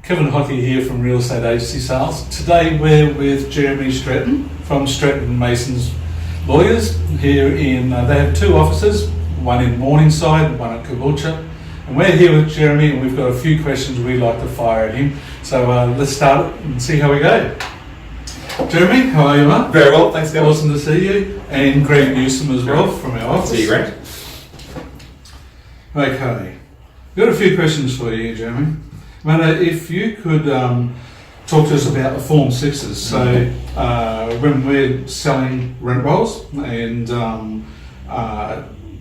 Kevin Hockey here from Real Estate Agency Sales. Today we're with Jeremy Streten from Streten Masons Lawyers here in, they have two offices, one in Morningside, one at Caboolture. And we're here with Jeremy and we've got a few questions we'd like to fire at him. So let's start it and see how we go. Jeremy, how are you, mate? Very well, thanks, Kevin. Awesome to see you. And Greg Newsom as well from our office. See you, Greg. Okay, got a few questions for you, Jeremy. If you could talk to us about the Form 6s. So when we're selling rent rolls and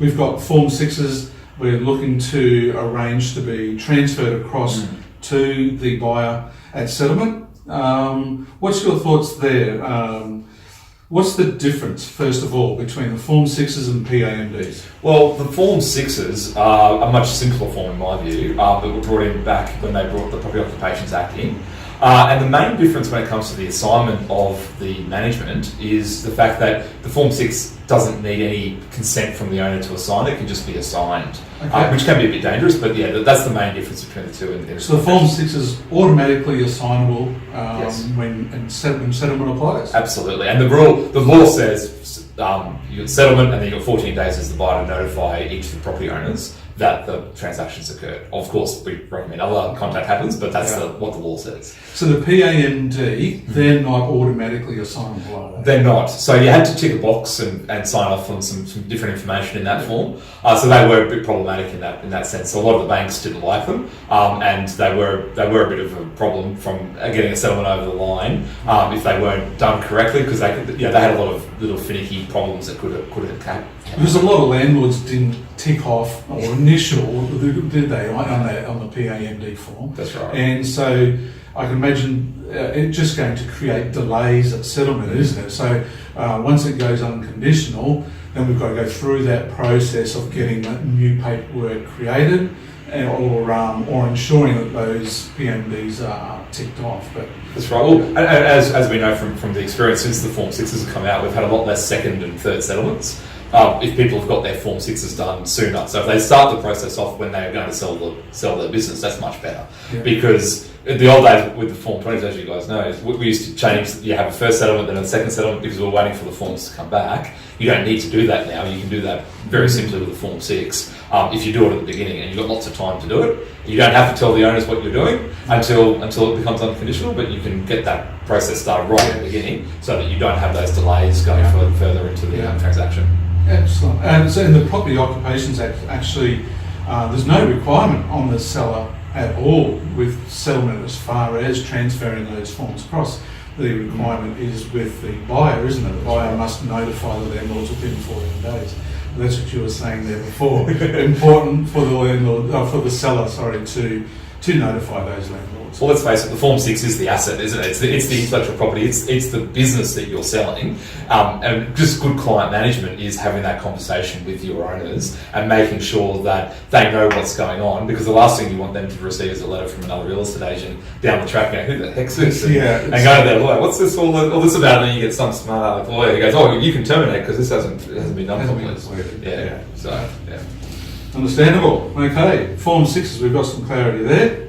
we've got Form 6s, we're looking to arrange to be transferred across to the buyer at settlement. What's your thoughts there? What's the difference, first of all, between the Form 6s and PAMDs? Well, the Form 6s are a much simpler form in my view, that were brought in back when they brought the Property Occupations Act in. And the main difference when it comes to the assignment of the management is the fact that the Form 6 doesn't need any consent from the owner to assign it, can just be assigned, which can be a bit dangerous, but yeah, that's the main difference between the two. So the Form 6 is automatically assignable yes. when settlement applies? Absolutely, and the law says you get settlement and then you've got 14 days as the buyer to notify each of the property owners that the transactions occurred. Of course, we recommend other contact happens, but that's what the law says. So the PAMD, they're not automatically assignable, are they? They're not. So you had to tick a box and sign off on some different information in that form. So they were a bit problematic in that sense. So a lot of the banks didn't like them, and they were a bit of a problem from getting a settlement over the line if they weren't done correctly, because they had a lot of little finicky problems that could have happened. Because a lot of landlords didn't tick off or initial, did they, on the PAMD form? That's right. And so I can imagine it's just going to create delays at settlement, isn't it? So once it goes unconditional, then we've got to go through that process of getting that new paperwork created or ensuring that those PMDs are ticked off. But that's right. Well, as we know from the experience since the Form 6s have come out, we've had a lot less second and third settlements. If people have got their Form 6s done sooner. So if they start the process off when they're going to sell their business, that's much better. Yeah. Because in the old days with the Form 20s, as you guys know, we used to change, you have a first settlement, then a second settlement, because we were waiting for the forms to come back. You don't need to do that now. You can do that very simply with the Form 6. If you do it at the beginning and you've got lots of time to do it, you don't have to tell the owners what you're doing until it becomes unconditional, but you can get that process started right at the beginning so that you don't have those delays going further into the transaction. Excellent. And so in the Property Occupations Act, actually, there's no requirement on the seller at all with settlement as far as transferring those forms across. The requirement is with the buyer, isn't it? The buyer must notify the landlords within 14 days. That's what you were saying there before. Important for the landlord, for the seller, to notify those landlords. Well, let's face it, the Form 6 is the asset, isn't it? It's the intellectual property, it's the business that you're selling. And just good client management is having that conversation with your owners and making sure that they know what's going on, because the last thing you want them to receive is a letter from another real estate agent down the track going, who the heck's this? And go to their lawyer, what's this all this about? And then you get some smart lawyer who goes, oh, you can terminate because this hasn't been done properly. Understandable. Okay, Form 6s, we've got some clarity there.